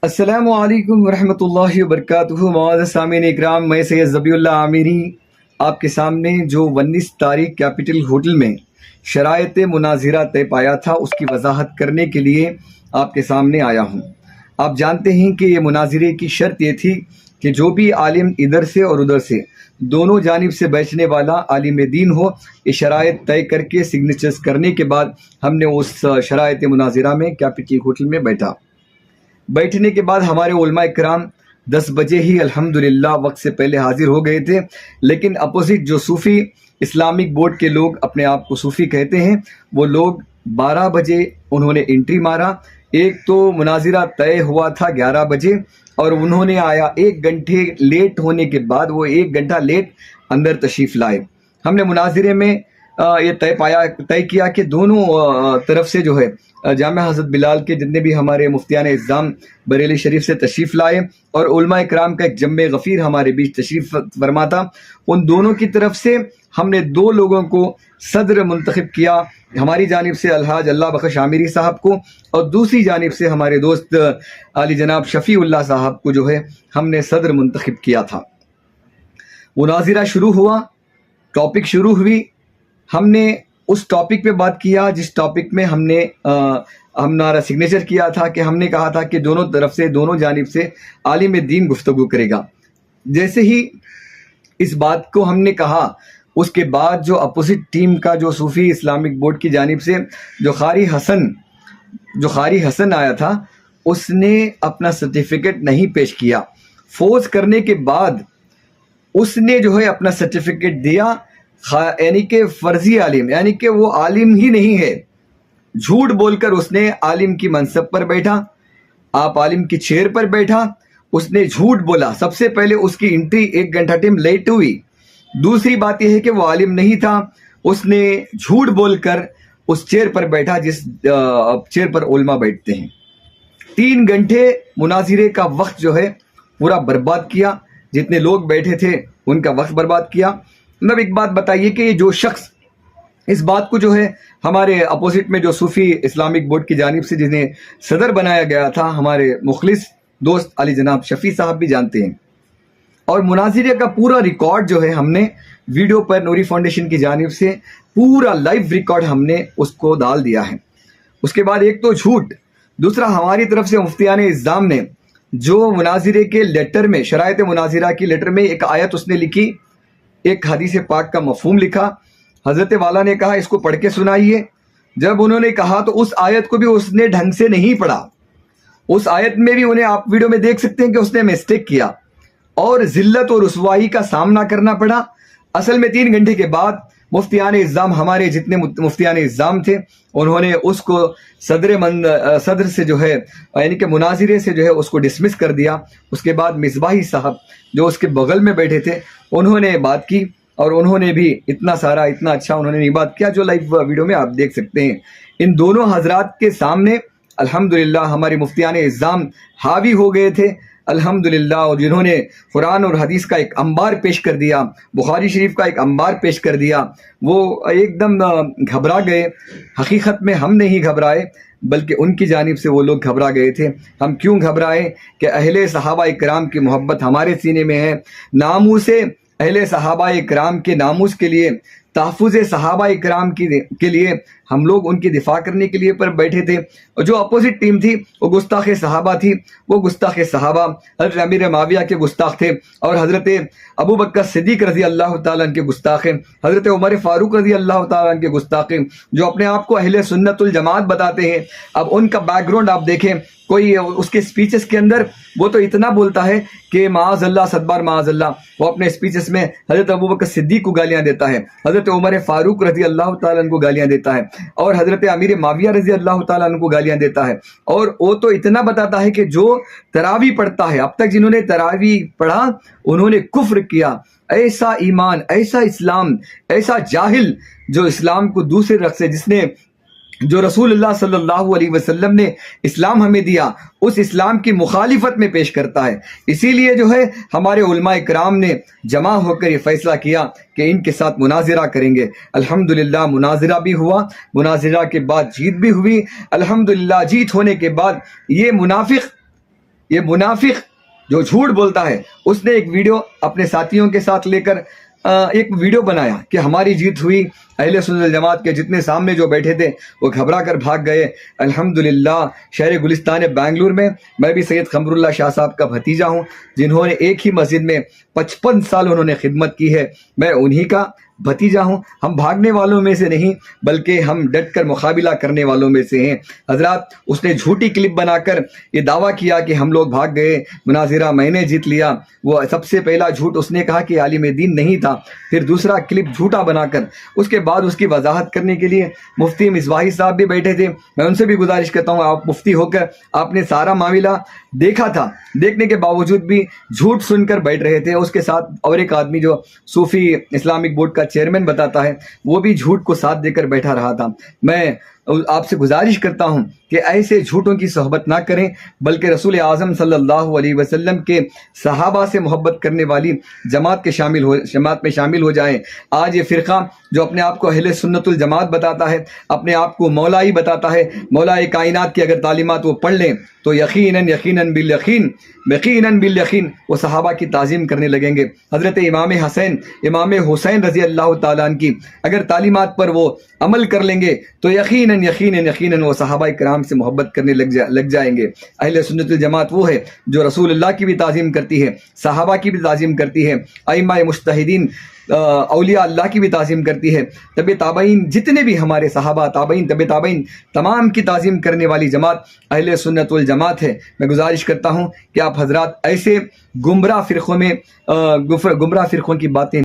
السلام علیکم ورحمۃ اللہ وبرکاتہ۔ معزز سامعین اکرام، میں سید ذبیح اللہ عامری آپ کے سامنے جو 19 تاریخ کیپٹل ہوٹل میں شرائط مناظرہ طے پایا تھا اس کی وضاحت کرنے کے لیے آپ کے سامنے آیا ہوں۔ آپ جانتے ہیں کہ یہ مناظرے کی شرط یہ تھی کہ جو بھی عالم ادھر سے اور ادھر سے دونوں جانب سے بیچنے والا عالم دین ہو، یہ شرائط طے کر کے سگنیچرز کرنے کے بعد ہم نے اس شرائط مناظرہ میں کیپٹل ہوٹل میں بیٹھنے کے بعد ہمارے علماء کرام 10 بجے ہی الحمدللہ وقت سے پہلے حاضر ہو گئے تھے، لیکن اپوزٹ جو صوفی اسلامک بورڈ کے لوگ اپنے آپ کو صوفی کہتے ہیں، وہ لوگ 12 بجے انہوں نے انٹری مارا۔ ایک تو مناظرہ طے ہوا تھا 11 بجے اور انہوں نے آیا 1 گھنٹے لیٹ ہونے کے بعد، وہ 1 گھنٹہ لیٹ اندر تشریف لائے۔ ہم نے مناظرے میں یہ طے کیا کہ دونوں طرف سے جو ہے جامع حضرت بلال کے جتنے بھی ہمارے مفتیان اعظام بریلی شریف سے تشریف لائے اور علماء کرام کا ایک جمع غفیر ہمارے بیچ تشریف فرما تھا، ان دونوں کی طرف سے ہم نے 2 لوگوں کو صدر منتخب کیا، ہماری جانب سے الحاج اللہ بخش عامری صاحب کو اور دوسری جانب سے ہمارے دوست علی جناب شفیع اللہ صاحب کو جو ہے ہم نے صدر منتخب کیا تھا۔ مناظرہ شروع ہوا، ٹاپک شروع ہوئی، ہم نے اس ٹاپک پہ بات کیا جس ٹاپک میں ہمارا سگنیچر کیا تھا کہ ہم نے کہا تھا کہ دونوں طرف سے دونوں جانب سے عالم دین گفتگو کرے گا۔ جیسے ہی اس بات کو ہم نے کہا، اس کے بعد جو اپوزٹ ٹیم کا جو صوفی اسلامک بورڈ کی جانب سے جو قاری حسن آیا تھا، اس نے اپنا سرٹیفکیٹ نہیں پیش کیا۔ فوز کرنے کے بعد اس نے جو ہے اپنا سرٹیفکیٹ دیا، یعنی کہ فرضی عالم، یعنی کہ وہ عالم ہی نہیں ہے، جھوٹ بول کر اس نے عالم کی منصب پر بیٹھا، آپ عالم کی چیئر پر بیٹھا، اس نے جھوٹ بولا۔ سب سے پہلے اس کی انٹری 1 گھنٹہ ٹائم لیٹ ہوئی۔ دوسری بات یہ ہے کہ وہ عالم نہیں تھا، اس نے جھوٹ بول کر اس چیئر پر بیٹھا جس چیئر پر علماء بیٹھتے ہیں۔ 3 گھنٹے مناظرے کا وقت جو ہے پورا برباد کیا، جتنے لوگ بیٹھے تھے ان کا وقت برباد کیا۔ مطلب ایک بات بتائیے کہ جو شخص اس بات کو جو ہے ہمارے اپوزٹ میں جو صوفی اسلامک بورڈ کی جانب سے جنہیں صدر بنایا گیا تھا، ہمارے مخلص دوست علی جناب شفیع صاحب بھی جانتے ہیں، اور مناظرے کا پورا ریکارڈ جو ہے ہم نے ویڈیو پر نوری فاؤنڈیشن کی جانب سے پورا لائیو ریکارڈ ہم نے اس کو ڈال دیا ہے۔ اس کے بعد ایک تو جھوٹ، دوسرا ہماری طرف سے مفتیان اعظام نے جو مناظرے کے لیٹر میں، شرائط مناظرہ کی لیٹر میں ایک آیت اس نے لکھی، ایک حدیث پاک کا مفہوم لکھا، حضرت والا نے کہا اس کو پڑھ کے سنائیے۔ جب انہوں نے کہا تو اس آیت کو بھی اس نے ڈھنگ سے نہیں پڑھا، اس آیت میں بھی انہیں آپ ویڈیو میں دیکھ سکتے ہیں کہ اس نے مسٹیک کیا اور ذلت اور رسوائی کا سامنا کرنا پڑا۔ اصل میں 3 گھنٹے کے بعد مفتیان اعظام، ہمارے جتنے مفتیان اعظام تھے، انہوں نے اس کو صدر سے جو ہے یعنی کہ مناظرے سے جو ہے اس کو ڈسمس کر دیا۔ اس کے بعد مصباحی صاحب جو اس کے بغل میں بیٹھے تھے، انہوں نے بات کی اور انہوں نے بھی اتنا اچھا انہوں نے نہیں بات کیا جو لائیو ویڈیو میں آپ دیکھ سکتے ہیں۔ ان دونوں حضرات کے سامنے الحمدللہ ہمارے مفتیان اعظام حاوی ہو گئے تھے الحمدللہ، اور جنہوں نے قرآن اور حدیث کا ایک انبار پیش کر دیا، بخاری شریف کا ایک انبار پیش کر دیا، وہ ایک دم گھبرا گئے۔ حقیقت میں ہم نہیں گھبرائے بلکہ ان کی جانب سے وہ لوگ گھبرا گئے تھے۔ ہم کیوں گھبرائے کہ اہل صحابہ کرام کی محبت ہمارے سینے میں ہے، ناموس اہل صحابہ کرام کے ناموس کے لیے، تحفظ صحابہ کرام کے لیے ہم لوگ ان کی دفاع کرنے کے لیے پر بیٹھے تھے، اور جو اپوزٹ ٹیم تھی وہ گستاخ صحابہ تھی، وہ گستاخ صحابہ حضرت امیر معاویہ کے گستاخ تھے، اور حضرت ابو بکر صدیق رضی اللہ تعالیٰ عنہ کے گستاخ ہیں، حضرت عمر فاروق رضی اللہ تعالیٰ عنہ کے گستاخ ہیں، جو اپنے آپ کو اہل سنت الجماعت بتاتے ہیں۔ اب ان کا بیک گراؤنڈ آپ دیکھیں، کوئی اس کے سپیچز کے اندر وہ تو اتنا بولتا ہے کہ معاذ اللہ، صدبار معاذ اللہ، وہ اپنے سپیچز میں حضرت ابو بکر صدیق کو گالیاں دیتا ہے، حضرت عمر فاروق رضی اللہ تعالیٰ عنہ کو گالیاں دیتا ہے، اور حضرت امیر معاویہ رضی اللہ تعالیٰ عنہ کو گالیاں دیتا ہے، اور وہ تو اتنا بتاتا ہے کہ جو تراویح پڑھتا ہے، اب تک جنہوں نے تراویح پڑھا انہوں نے کفر کیا۔ ایسا ایمان، ایسا اسلام، ایسا جاہل جو اسلام کو دوسرے رخ سے، جس نے جو رسول اللہ صلی اللہ علیہ وسلم نے اسلام ہمیں دیا، اس اسلام کی مخالفت میں پیش کرتا ہے۔ اسی لیے جو ہے ہمارے علماء کرام نے جمع ہو کر یہ فیصلہ کیا کہ ان کے ساتھ مناظرہ کریں گے۔ الحمدللہ مناظرہ بھی ہوا، مناظرہ کے بعد جیت بھی ہوئی۔ الحمدللہ جیت ہونے کے بعد یہ منافق یہ منافق جو جھوٹ بولتا ہے اس نے ایک ویڈیو اپنے ساتھیوں کے ساتھ لے کر ایک ویڈیو بنایا کہ ہماری جیت ہوئی، اہل سنت الجماعت کے جتنے سامنے جو بیٹھے تھے وہ گھبرا کر بھاگ گئے۔ الحمدللہ شہر گلستان بنگلور میں بھی سید قمر اللہ شاہ صاحب کا بھتیجا ہوں، جنہوں نے ایک ہی مسجد میں 55 سال انہوں نے خدمت کی ہے، میں انہی کا بھتیجا ہوں۔ ہم بھاگنے والوں میں سے نہیں بلکہ ہم ڈٹ کر مقابلہ کرنے والوں میں سے ہیں۔ حضرات اس نے جھوٹی کلپ بنا کر یہ دعویٰ کیا کہ ہم لوگ بھاگ گئے، مناظرہ میں نے جیت لیا۔ وہ سب سے پہلا جھوٹ اس نے کہا کہ عالم دین نہیں تھا، پھر دوسرا کلپ جھوٹا بنا کر اس کے بعد اس کی وضاحت کرنے کے لیے مفتی مصباحی صاحب بھی بیٹھے تھے۔ میں ان سے بھی گزارش کرتا ہوں آپ مفتی ہو کر آپ نے سارا معاملہ دیکھا تھا، دیکھنے کے باوجود بھی جھوٹ سن کر بیٹھ رہے تھے۔ اس کے ساتھ اور ایک آدمی جو صوفی اسلامک بورڈ کا چیئرمین بتاتا ہے وہ بھی جھوٹ کو ساتھ دے کر بیٹھا رہا تھا۔ میں آپ سے گزارش کرتا ہوں کہ ایسے جھوٹوں کی صحبت نہ کریں بلکہ رسول اعظم صلی اللہ علیہ وسلم کے صحابہ سے محبت کرنے والی جماعت میں شامل ہو جائیں۔ آج یہ فرقہ جو اپنے آپ کو اہل سنت الجماعت بتاتا ہے، اپنے آپ کو مولائی بتاتا ہے، مولا کائنات کی اگر تعلیمات وہ پڑھ لیں تو یقیناً بالیقین وہ صحابہ کی تعظیم کرنے لگیں گے۔ حضرت امام حسین رضی اللہ تعالیٰ عنہ کی اگر تعلیمات پر وہ عمل کر لیں گے تو یقیناً وہ صحابہ کرام سے محبت کرنے لگ جائیں گے۔ اہل سنت الجماعت وہ ہے جو رسول اللہ کی بھی تعظیم کرتی ہے، صحابہ کی بھی تعظیم کرتی ہے، ائمہ مجتہدین اولیاء اللہ کی بھی تعظیم کرتی ہے، تبع تابعین جتنے بھی ہمارے صحابہ تابعین تبع تابعین تمام کی تعظیم کرنے والی جماعت اہل سنت الجماعت ہے۔ میں گزارش کرتا ہوں کہ آپ حضرات ایسے گمراہ فرقوں کی باتیں